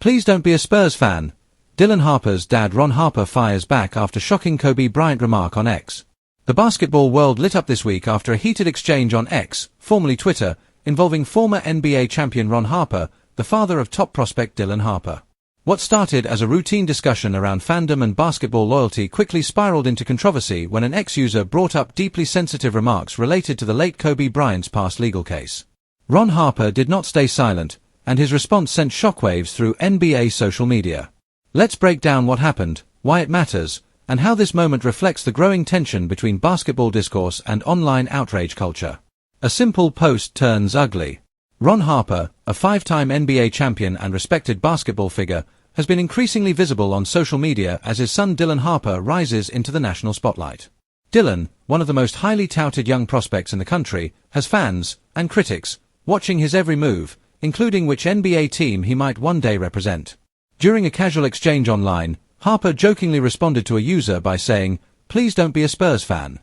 Please don't be a Spurs fan. Dylan Harper's dad Ron Harper fires back after shocking Kobe Bryant remark on X. The basketball world lit up this week after a heated exchange on X, formerly Twitter, involving former NBA champion Ron Harper, the father of top prospect Dylan Harper. What started as a routine discussion around fandom and basketball loyalty quickly spiraled into controversy when an X user brought up deeply sensitive remarks related to the late Kobe Bryant's past legal case. Ron Harper did not stay silent, and his response sent shockwaves through NBA social media. Let's break down what happened, why it matters, and how this moment reflects the growing tension between basketball discourse and online outrage culture. A simple post turns ugly. Ron Harper, a five-time NBA champion and respected basketball figure, has been increasingly visible on social media as his son Dylan Harper rises into the national spotlight. Dylan, one of the most highly touted young prospects in the country, has fans, and critics, watching his every move, including which NBA team he might one day represent. During a casual exchange online, Harper jokingly responded to a user by saying, "Please don't be a Spurs fan."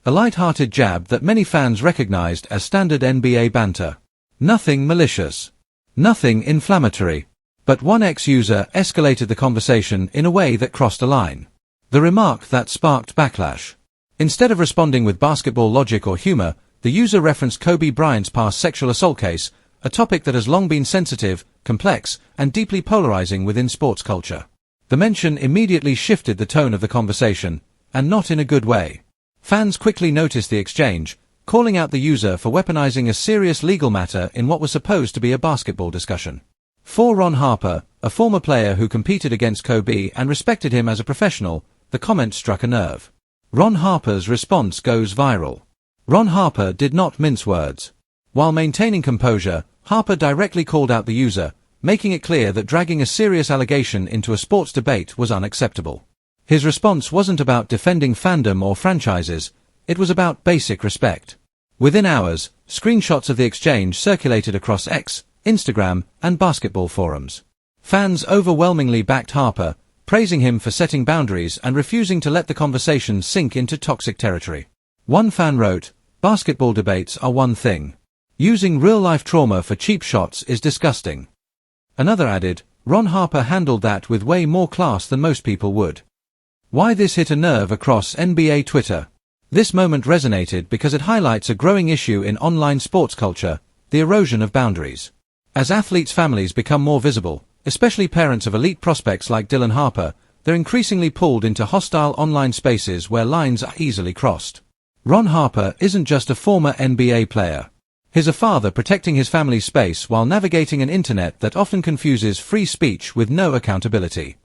A light-hearted jab that many fans recognized as standard NBA banter. Nothing malicious. Nothing inflammatory. But one ex-user escalated the conversation in a way that crossed a line. The remark that sparked backlash. Instead of responding with basketball logic or humor, the user referenced Kobe Bryant's past sexual assault case, a topic that has long been sensitive, complex, and deeply polarizing within sports culture. The mention immediately shifted the tone of the conversation, and not in a good way. Fans quickly noticed the exchange, calling out the user for weaponizing a serious legal matter in what was supposed to be a basketball discussion. For Ron Harper, a former player who competed against Kobe and respected him as a professional, the comment struck a nerve. Ron Harper's response goes viral. Ron Harper did not mince words. While maintaining composure, Harper directly called out the user, making it clear that dragging a serious allegation into a sports debate was unacceptable. His response wasn't about defending fandom or franchises, it was about basic respect. Within hours, screenshots of the exchange circulated across X, Instagram, and basketball forums. Fans overwhelmingly backed Harper, praising him for setting boundaries and refusing to let the conversation sink into toxic territory. One fan wrote, "Basketball debates are one thing. Using real-life trauma for cheap shots is disgusting." Another added, "Ron Harper handled that with way more class than most people would." Why this hit a nerve across NBA Twitter? This moment resonated because it highlights a growing issue in online sports culture, the erosion of boundaries. As athletes' families become more visible, especially parents of elite prospects like Dylan Harper, they're increasingly pulled into hostile online spaces where lines are easily crossed. Ron Harper isn't just a former NBA player. He's a father protecting his family's space while navigating an internet that often confuses free speech with no accountability.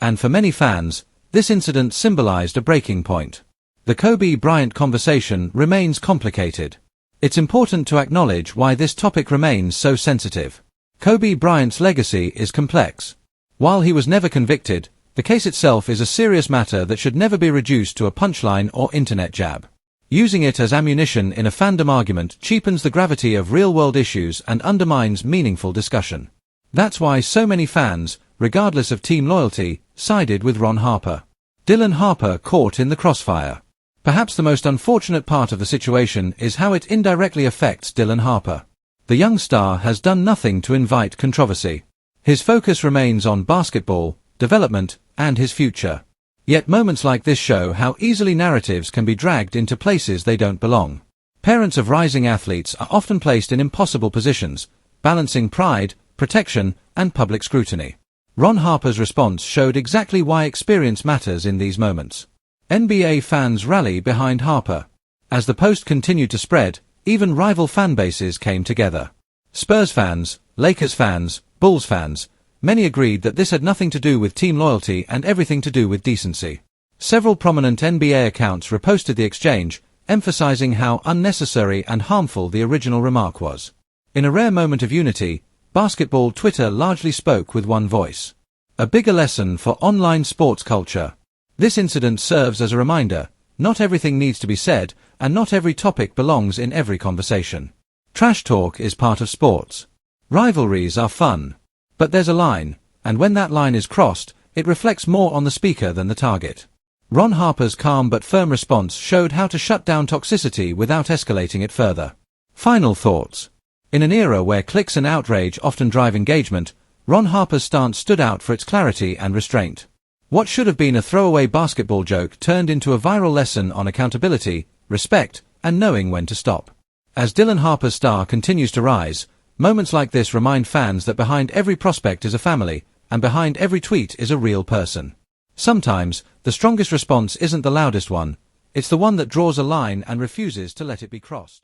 And for many fans, this incident symbolized a breaking point. The Kobe Bryant conversation remains complicated. It's important to acknowledge why this topic remains so sensitive. Kobe Bryant's legacy is complex. While he was never convicted, the case itself is a serious matter that should never be reduced to a punchline or internet jab. Using it as ammunition in a fandom argument cheapens the gravity of real-world issues and undermines meaningful discussion. That's why so many fans, regardless of team loyalty, sided with Ron Harper. Dylan Harper caught in the crossfire. Perhaps the most unfortunate part of the situation is how it indirectly affects Dylan Harper. The young star has done nothing to invite controversy. His focus remains on basketball, development, and his future. Yet moments like this show how easily narratives can be dragged into places they don't belong. Parents of rising athletes are often placed in impossible positions, balancing pride, protection, and public scrutiny. Ron Harper's response showed exactly why experience matters in these moments. NBA fans rally behind Harper. As the post continued to spread, even rival fan bases came together. Spurs fans, Lakers fans, Bulls fans, many agreed that this had nothing to do with team loyalty and everything to do with decency. Several prominent NBA accounts reposted the exchange, emphasizing how unnecessary and harmful the original remark was. In a rare moment of unity, basketball Twitter largely spoke with one voice. A bigger lesson for online sports culture. This incident serves as a reminder, not everything needs to be said, and not every topic belongs in every conversation. Trash talk is part of sports. Rivalries are fun. But there's a line, and when that line is crossed, it reflects more on the speaker than the target. Ron Harper's calm but firm response showed how to shut down toxicity without escalating it further. Final thoughts. In an era where clicks and outrage often drive engagement, Ron Harper's stance stood out for its clarity and restraint. What should have been a throwaway basketball joke turned into a viral lesson on accountability, respect, and knowing when to stop. As Dylan Harper's star continues to rise, moments like this remind fans that behind every prospect is a family, and behind every tweet is a real person. Sometimes, the strongest response isn't the loudest one, it's the one that draws a line and refuses to let it be crossed.